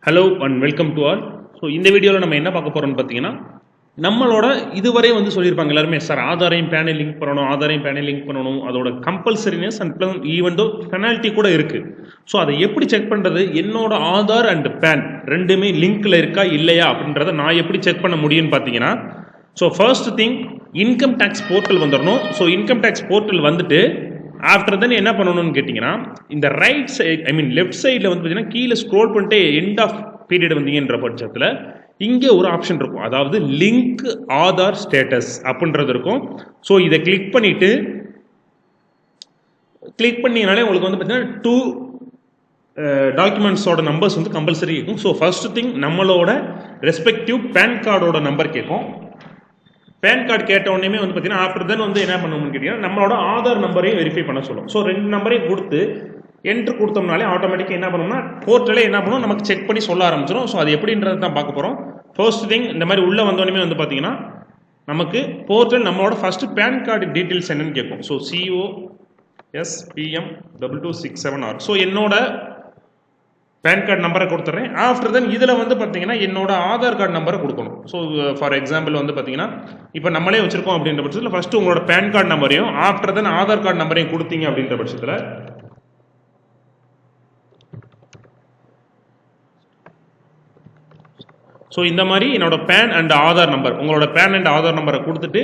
Hello and welcome to all. So இந்த வீடியோவில் நம்ம என்ன பார்க்க போகிறோம்னு பார்த்தீங்கன்னா, நம்மளோட இதுவரை வந்து சொல்லியிருப்பாங்க எல்லாருமே, சார் ஆதாரையும் பேனை லிங்க் பண்ணணும், ஆதாரையும் பேனை லிங்க் பண்ணணும், அதோட compulsoriness and plus even though penalty கூட இருக்குது. ஸோ அதை எப்படி செக் பண்ணுறது, என்னோட ஆதார் அண்ட் பேன் ரெண்டுமே லிங்க்கில் இருக்கா இல்லையா அப்படின்றத நான் எப்படி செக் பண்ண முடியும்னு பார்த்தீங்கன்னா, so first thing income tax portal வந்துடணும். ஸோ இன்கம் டேக்ஸ் போர்ட்டல் வந்துட்டு ஆஃப்டர் தென் என்ன பண்ணணும்னு கேட்டிங்கன்னா, இந்த ரைட் சைட் லெஃப்ட் சைடில் வந்து பார்த்தீங்கன்னா கீழே ஸ்க்ரோல் பண்ணிட்டு எண்ட் ஆஃப் பீரியட் வந்தீங்கன்ற பட்சத்தில் இங்கே ஒரு ஆப்ஷன் இருக்கும், அதாவது லிங்க் ஆதார் ஸ்டேட்டஸ் அப்படின்றது இருக்கும். ஸோ இதை கிளிக் பண்ணிங்கனாலே உங்களுக்கு வந்து பார்த்தீங்கன்னா 2 டாக்குமெண்ட்ஸோட நம்பர்ஸ் வந்து கம்பல்சரி இருக்கும். ஸோ ஃபர்ஸ்ட் திங் நம்மளோட ரெஸ்பெக்டிவ் பேன் கார்டோட நம்பர் கேட்கும். பேன் கார்டு கேட்ட உடனே வந்து பார்த்தீங்கன்னா ஆஃப்டர் தென் வந்து என்ன பண்ணணும்னு கேட்டிங்கன்னா நம்மளோட ஆதார் நம்பரையும் வெரிஃபை பண்ண சொல்லும். ஸோ 2 நம்பரையும் கொடுத்து என்ட்ரு கொடுத்தோம்னாலே ஆட்டோமேட்டிக்காக என்ன பண்ணணும்னா போர்ட்டலே என்ன பண்ணும், நமக்கு செக் பண்ணி சொல்ல ஆரம்பிச்சிடும். ஸோ அது எப்படின்றது தான் பார்க்க போகிறோம். ஃபர்ஸ்ட் திங் இந்த மாதிரி உள்ளே வந்தோடனே வந்து பார்த்தீங்கன்னா நமக்கு போர்ட்டல் நம்மளோட ஃபர்ஸ்ட் பேன் கார்டு டீட்டெயில்ஸ் என்னன்னு கேட்கும். So COSPM2267R. ஸோ என்னோட பேன் கார்டு நம்பரை கொடுத்துட்றேன். ஆஃப்டர் தென் இதில் வந்து பார்த்தீங்கன்னா என்னோட ஆதார் கார்டு நம்பரை கொடுக்கணும். ஸோ ஃபார் எக்ஸாம்பிள் வந்து பார்த்தீங்கன்னா இப்போ நம்மளே வச்சிருக்கோம் அப்படின்ற பட்சத்தில் ஃபஸ்ட்டு உங்களோட பேன் கார்டு நம்பரையும் ஆஃப்டர் தென் ஆதார் கார்டு நம்பரையும் கொடுத்தீங்க அப்படின்ற பட்சத்தில் ஸோ இந்த மாதிரி என்னோட பேன் அண்ட் ஆதார் நம்பர், உங்களோட பேன் அண்ட் ஆதார் நம்பரை கொடுத்துட்டு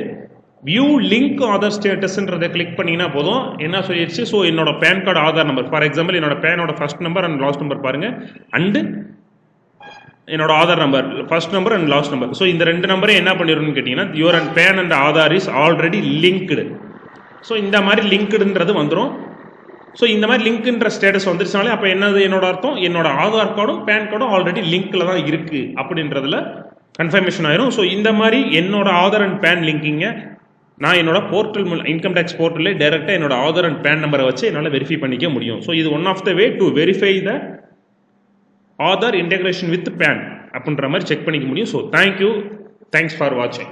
வியூ லிங்க் ஆதார் ஸ்டேட்டஸ்ன்றதை கிளிக் பண்ணிங்கன்னா போதும். என்ன சொல்லிடுச்சு, ஸோ என்னோட PAN card Aadhaar number for example என்னோட பேனோட first number and last number பாருங்க, அண்டு என்னோட Aadhaar number first number and last number. So இந்த 2 நம்பரையும் என்ன பண்ணிடணும்னு கேட்டிங்கன்னா your and pan and Aadhaar is already linked. So இந்த மாதிரி லிங்க்டுன்றது வந்துடும். ஸோ இந்த மாதிரி லிங்க்ன்ற ஸ்டேட்டஸ் வந்துருச்சுனாலே அப்போ என்னது என்னோட அர்த்தம், என்னோட ஆதார் கார்டும் பேன் கார்டும் ஆல்ரெடி லிங்க்கில் தான் இருக்குது அப்படின்றதுல கன்ஃபர்மேஷன் ஆயிரும். ஸோ இந்த மாதிரி என்னோட ஆதார் அண்ட் பேன் லிங்கிங்க நான் என்னோட போர்ட்டல் இன்கம் டேக்ஸ் போர்ட்டலே டைரெக்டாக என்னோட ஆதார் அண்ட் பேன் நம்பரை வச்சு என்னால் வெரிஃபை பண்ணிக்க முடியும். ஸோ இது one of the way to verify the Aadhaar integration with pan அப்படின்ற மாதிரி செக் பண்ணிக்க முடியும். ஸோ தேங்க்யூ, தேங்க்ஸ் ஃபார் வாட்சிங்.